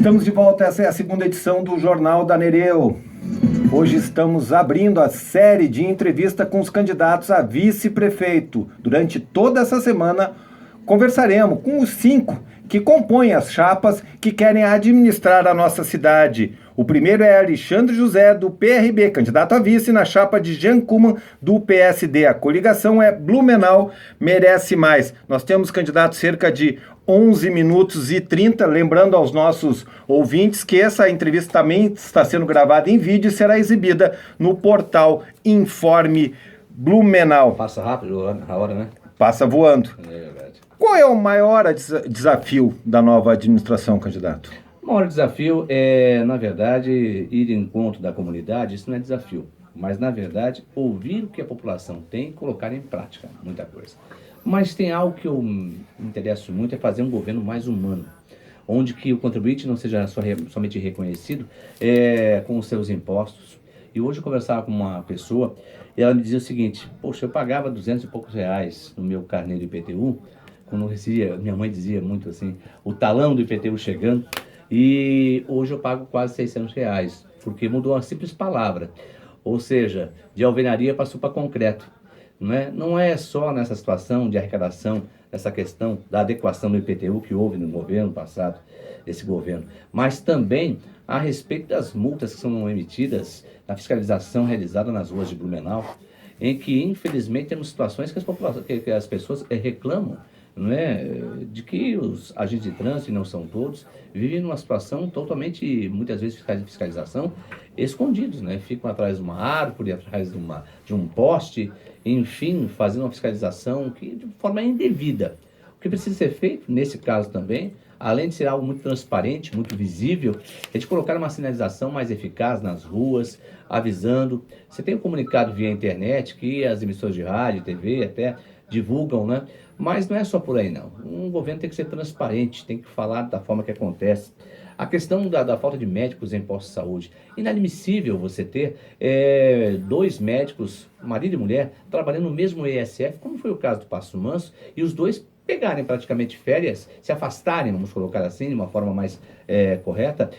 Estamos de volta, essa é a segunda edição do Jornal da Nereu. Hoje estamos abrindo a série de entrevista com os candidatos a vice-prefeito. Durante toda essa semana, conversaremos com os 5 que compõem as chapas que querem administrar a nossa cidade. O primeiro é Alexandre José, do PRB, candidato a vice na chapa de Jean Kuman, do PSD. A coligação é Blumenau Merece Mais. Nós temos candidatos cerca de 11 minutos e 30, lembrando aos nossos ouvintes que essa entrevista também está sendo gravada em vídeo e será exibida no portal Informe Blumenau. Passa rápido a hora, né? Passa voando. É verdade. Qual é o maior desafio da nova administração, candidato? O maior desafio é, na verdade, ir em encontro da comunidade. Isso não é desafio, mas, na verdade, ouvir o que a população tem e colocar em prática muita coisa. Mas tem algo que eu me interesso muito, é fazer um governo mais humano, onde que o contribuinte não seja somente reconhecido com os seus impostos. E hoje eu conversava com uma pessoa e ela me dizia o seguinte: poxa, eu pagava 200 e poucos reais no meu carnê do IPTU, quando eu recebia, minha mãe dizia muito assim, o talão do IPTU chegando, e hoje eu pago quase 600 reais, porque mudou uma simples palavra, ou seja, de alvenaria passou para concreto. Não é só nessa situação de arrecadação, essa questão da adequação do IPTU que houve no governo passado, esse governo, mas também a respeito das multas que são emitidas na fiscalização realizada nas ruas de Blumenau, em que, infelizmente, temos situações que as pessoas reclamam, de que os agentes de trânsito, e não são todos, vivem numa situação totalmente, muitas vezes, de fiscalização, escondidos, ficam atrás de uma árvore, atrás de um poste, enfim, fazendo uma fiscalização de forma indevida. O que precisa ser feito, nesse caso também, além de ser algo muito transparente, muito visível, é de colocar uma sinalização mais eficaz nas ruas, avisando. Você tem um comunicado via internet que as emissoras de rádio, TV até divulgam, Mas não é só por aí, não. Um governo tem que ser transparente, tem que falar da forma que acontece. A questão da falta de médicos em postos de saúde. Inadmissível você ter 2 médicos, marido e mulher, trabalhando no mesmo ESF, como foi o caso do Passo Manso, e os dois pegarem praticamente férias, se afastarem, vamos colocar assim, de uma forma mais correta,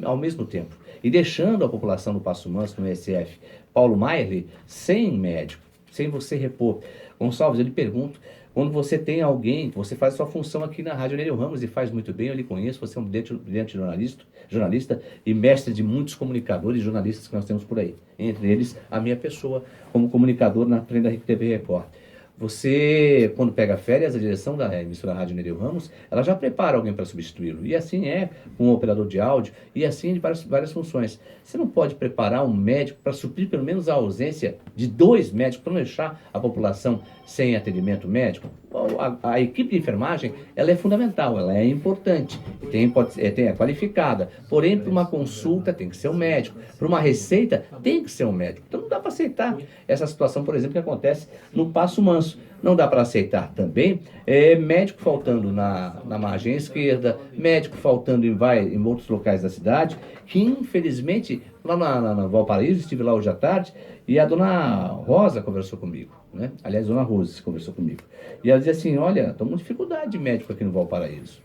ao mesmo tempo. E deixando a população do Passo Manso, no ESF, Paulo Maierli, sem médico, sem você repor. Gonçalves, eu lhe pergunto, quando você tem alguém, você faz a sua função aqui na Rádio Nereu Ramos e faz muito bem, eu lhe conheço, você é um brilhante jornalista e mestre de muitos comunicadores e jornalistas que nós temos por aí. Entre eles, a minha pessoa, como comunicador na frente da TV Record. Você, quando pega férias, a direção da emissora Rádio Nereu Ramos, ela já prepara alguém para substituí-lo. E assim é com um operador de áudio, e assim de várias funções. Você não pode preparar um médico para suprir pelo menos a ausência de 2 médicos, para não deixar a população sem atendimento médico? A equipe de enfermagem, ela é fundamental, ela é importante, é qualificada. Porém, para uma consulta tem que ser um médico, para uma receita tem que ser um médico. Então não dá para aceitar essa situação, por exemplo, que acontece no Passo Manso. Não dá para aceitar também médico faltando na margem esquerda, médico faltando em outros locais da cidade, que infelizmente, lá na Valparaíso, estive lá hoje à tarde, e a dona Rosa conversou comigo, Aliás, a dona Rose conversou comigo. E ela dizia assim, olha, estamos com dificuldade de médico aqui no Valparaíso,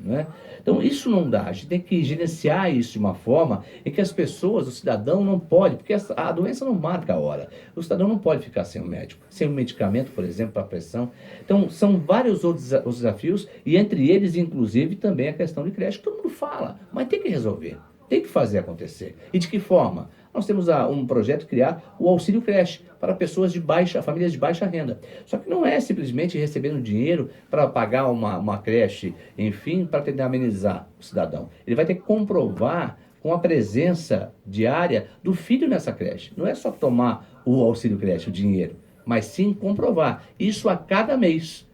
Então isso não dá, a gente tem que gerenciar isso de uma forma em que as pessoas, o cidadão não pode, porque a doença não marca a hora. O cidadão não pode ficar sem um médico, sem um medicamento, por exemplo, para pressão. Então são vários outros os desafios, e entre eles, inclusive, também a questão de creche, que todo mundo fala, mas tem que resolver. Tem que fazer acontecer. E de que forma? Nós temos um projeto de criar o auxílio creche para famílias de baixa renda. Só que não é simplesmente recebendo dinheiro para pagar uma creche, enfim, para tentar amenizar o cidadão. Ele vai ter que comprovar com a presença diária do filho nessa creche. Não é só tomar o auxílio creche, o dinheiro, mas sim comprovar. Isso a cada mês.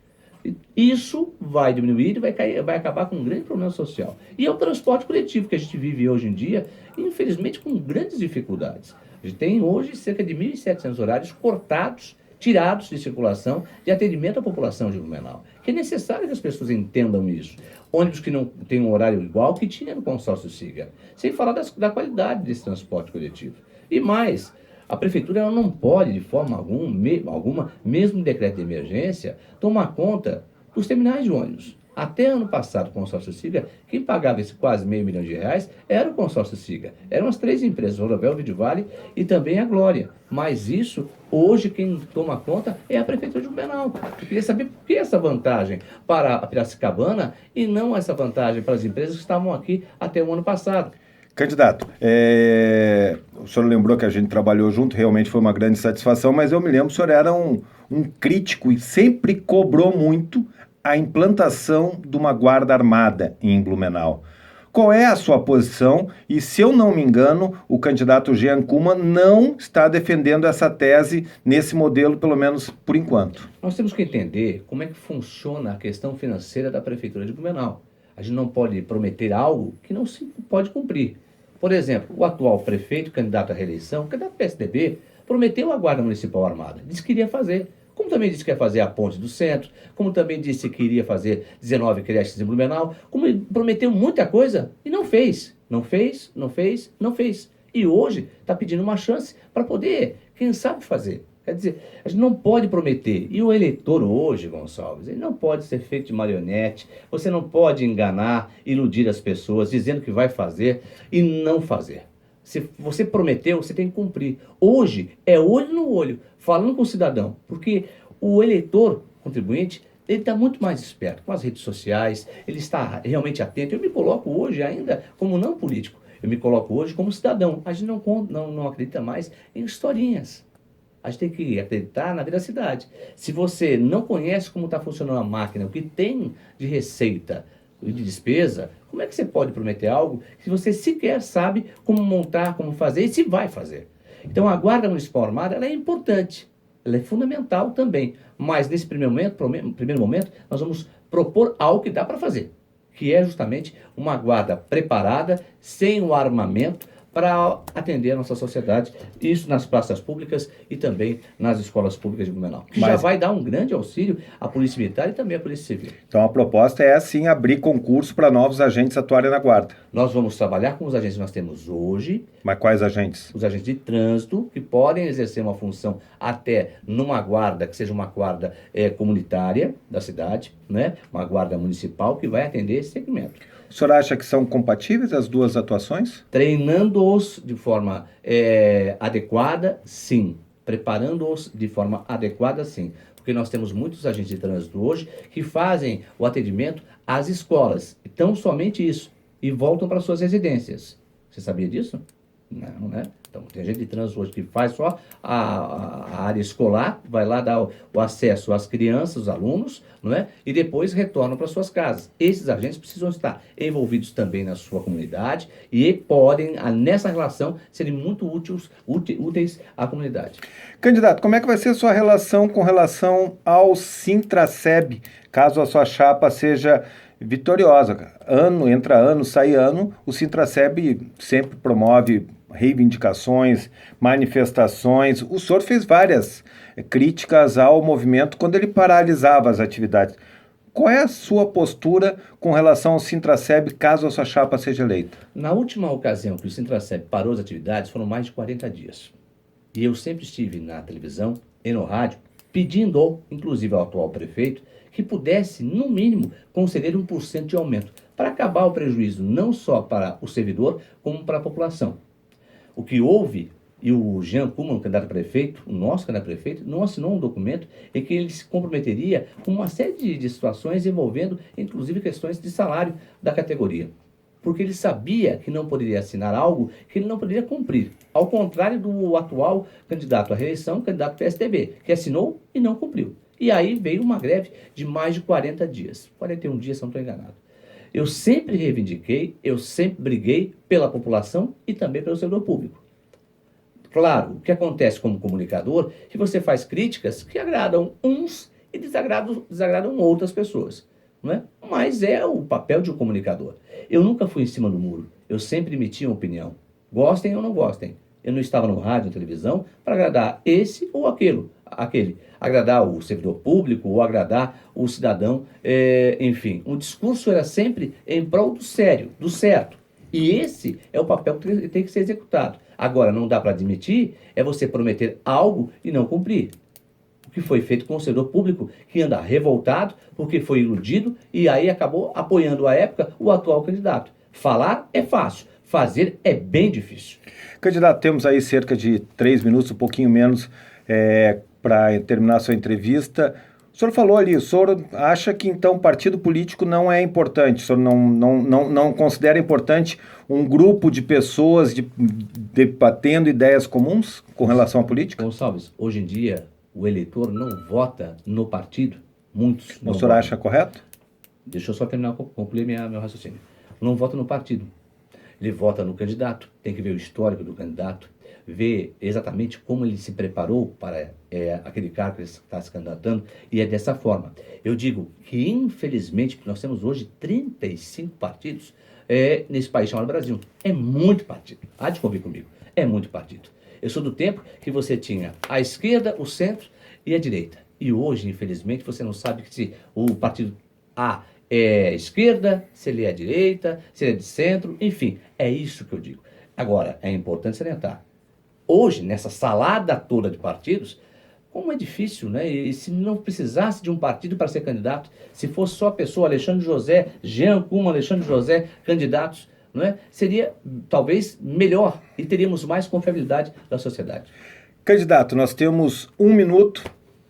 Isso vai diminuir e vai acabar com um grande problema social. E é o transporte coletivo que a gente vive hoje em dia, infelizmente com grandes dificuldades. A gente tem hoje cerca de 1.700 horários cortados, tirados de circulação, de atendimento à população de Blumenau. Que é necessário que as pessoas entendam isso. Ônibus que não tem um horário igual que tinha no consórcio Siga. Sem falar da qualidade desse transporte coletivo. E mais, a prefeitura ela não pode, de forma alguma, mesmo em decreto de emergência, tomar conta dos terminais de ônibus. Até ano passado, o consórcio Siga, quem pagava esse quase R$500 milhões era o consórcio Siga. Eram as 3 empresas, Rodoviária, Vidivale e também a Glória. Mas isso, hoje, quem toma conta é a Prefeitura de Blumenau. Eu queria saber por que essa vantagem para a Piracicabana e não essa vantagem para as empresas que estavam aqui até o ano passado. Candidato, o senhor lembrou que a gente trabalhou junto, realmente foi uma grande satisfação, mas eu me lembro que o senhor era um crítico e sempre cobrou muito a implantação de uma guarda armada em Blumenau. Qual é a sua posição? E, se eu não me engano, o candidato Jean Kuman não está defendendo essa tese nesse modelo, pelo menos por enquanto. Nós temos que entender como é que funciona a questão financeira da Prefeitura de Blumenau. A gente não pode prometer algo que não se pode cumprir. Por exemplo, o atual prefeito, candidato à reeleição, candidato do PSDB, prometeu a Guarda Municipal Armada. Disse que iria fazer. Como também disse que ia fazer a ponte do centro, como também disse que iria fazer 19 creches em Blumenau, como ele prometeu muita coisa e não fez. Não fez, não fez, não fez. E hoje está pedindo uma chance para poder, quem sabe, fazer. Quer dizer, a gente não pode prometer. E o eleitor hoje, Gonçalves, ele não pode ser feito de marionete. Você não pode enganar, iludir as pessoas, dizendo que vai fazer e não fazer. Se você prometeu, você tem que cumprir. Hoje é olho no olho, falando com o cidadão. Porque o eleitor, contribuinte, ele está muito mais esperto com as redes sociais, ele está realmente atento. Eu me coloco hoje ainda como não político. Eu me coloco hoje como cidadão. A gente não acredita mais em historinhas. A gente tem que acreditar na veracidade. Se você não conhece como está funcionando a máquina, o que tem de receita e de despesa, como é que você pode prometer algo se você sequer sabe como montar, como fazer e se vai fazer? Então a Guarda Municipal Armada ela é importante, ela é fundamental também. Mas nesse primeiro momento, nós vamos propor algo que dá para fazer, que é justamente uma guarda preparada, sem o armamento, para atender a nossa sociedade, isso nas praças públicas e também nas escolas públicas de Blumenau. Que já vai dar um grande auxílio à Polícia Militar e também à Polícia Civil. Então a proposta é, assim, abrir concurso para novos agentes atuarem na guarda. Nós vamos trabalhar com os agentes que nós temos hoje. Mas quais agentes? Os agentes de trânsito, que podem exercer uma função até numa guarda, que seja uma guarda comunitária da cidade, né? Uma guarda municipal que vai atender esse segmento. O senhor acha que são compatíveis as duas atuações? Treinando-os de forma adequada, sim. Preparando-os de forma adequada, sim. Porque nós temos muitos agentes de trânsito hoje que fazem o atendimento às escolas. Então, somente isso. E voltam para suas residências. Você sabia disso? Não, né? Então, tem gente de trânsito hoje que faz só a área escolar, vai lá dar o acesso às crianças, os alunos, não é? E depois retornam para suas casas. Esses agentes precisam estar envolvidos também na sua comunidade e podem, nessa relação, serem muito úteis à comunidade. Candidato, como é que vai ser a sua relação com relação ao Sintraceb, caso a sua chapa seja vitoriosa? Ano, entra ano, sai ano, o Sintraceb sempre promove reivindicações, manifestações. O senhor fez várias críticas ao movimento quando ele paralisava as atividades. Qual é a sua postura com relação ao Sintraceb, caso a sua chapa seja eleita? Na última ocasião que o Sintraceb parou as atividades, foram mais de 40 dias. E eu sempre estive na televisão e no rádio, pedindo, inclusive ao atual prefeito, que pudesse, no mínimo, conceder 1% de aumento, para acabar o prejuízo não só para o servidor, como para a população. O que houve, e o Jean Kuman, o candidato a prefeito, o nosso candidato a prefeito, não assinou um documento em que ele se comprometeria com uma série de situações envolvendo, inclusive, questões de salário da categoria. Porque ele sabia que não poderia assinar algo que ele não poderia cumprir. Ao contrário do atual candidato à reeleição, candidato do PSDB, que assinou e não cumpriu. E aí veio uma greve de mais de 40 dias. 41 dias, se não estou enganado. Eu sempre reivindiquei, eu sempre briguei pela população e também pelo servidor público. Claro, o que acontece como comunicador é que você faz críticas que agradam uns e desagradam outras pessoas. Não é? Mas é o papel de um comunicador. Eu nunca fui em cima do muro, eu sempre emiti uma opinião. Gostem ou não gostem. Eu não estava no rádio ou televisão para agradar esse ou aquele. Agradar o servidor público ou agradar o cidadão, enfim. O discurso era sempre em prol do sério, do certo. E esse é o papel que tem que ser executado. Agora, não dá para admitir, é você prometer algo e não cumprir. que foi feito com o servidor público que anda revoltado porque foi iludido e aí acabou apoiando à época o atual candidato. Falar é fácil, fazer é bem difícil. Candidato, temos aí cerca de 3 minutos, um pouquinho menos, para terminar a sua entrevista. O senhor falou ali, o senhor acha que então partido político não é importante, o senhor não considera importante um grupo de pessoas debatendo ideias comuns com relação à política? Gonçalves, hoje em dia o eleitor não vota no partido, muitos não O senhor votam. acha correto? Deixa eu só terminar, concluir meu raciocínio. Não vota no partido, ele vota no candidato, tem que ver o histórico do candidato, ver exatamente como ele se preparou para aquele cargo que ele está se candidatando, e é dessa forma. Eu digo que, infelizmente, nós temos hoje 35 partidos nesse país chamado Brasil. É muito partido. Há de convir comigo. É muito partido. Eu sou do tempo que você tinha a esquerda, o centro e a direita. E hoje, infelizmente, você não sabe que se o partido A é esquerda, se ele é direita, se ele é de centro, enfim, é isso que eu digo. Agora, é importante salientar. Hoje, nessa salada toda de partidos, como é difícil, né? E se não precisasse de um partido para ser candidato, se fosse só a pessoa, Alexandre José, Jean Kuma, Alexandre José, candidatos, não é? Seria talvez melhor e teríamos mais confiabilidade da sociedade. Candidato, nós temos 1 minuto.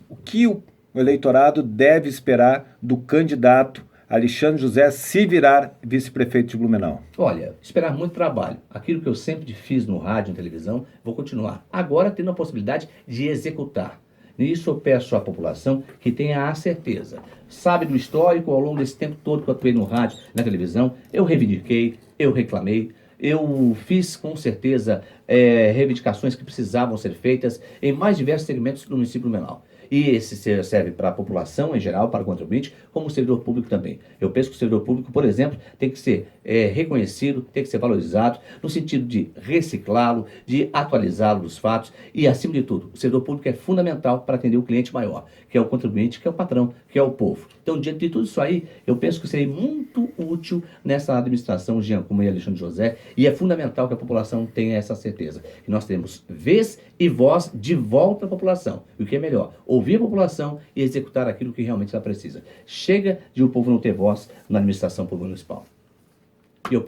O que o eleitorado deve esperar do candidato Alexandre José se virar vice-prefeito de Blumenau? Olha, esperar muito trabalho. Aquilo que eu sempre fiz no rádio e na televisão, vou continuar. Agora tendo a possibilidade de executar. Nisso eu peço à população que tenha a certeza. Sabe do histórico, ao longo desse tempo todo que eu atuei no rádio e na televisão, eu reivindiquei, eu reclamei, eu fiz com certeza reivindicações que precisavam ser feitas em mais diversos segmentos do município de Blumenau. E esse serve para a população em geral, para o contribuinte, como o servidor público também. Eu penso que o servidor público, por exemplo, tem que ser reconhecido, tem que ser valorizado, no sentido de reciclá-lo, de atualizá-lo dos fatos e, acima de tudo, o servidor público é fundamental para atender o cliente maior, que é o contribuinte, que é o patrão, que é o povo. Então, diante de tudo isso aí, eu penso que seria muito útil nessa administração Jean Kuma e Alexandre José, e é fundamental que a população tenha essa certeza, que nós temos vez e voz de volta à população. E o que é melhor, ouvir a população e executar aquilo que realmente ela precisa. Chega de o povo não ter voz na administração pública municipal.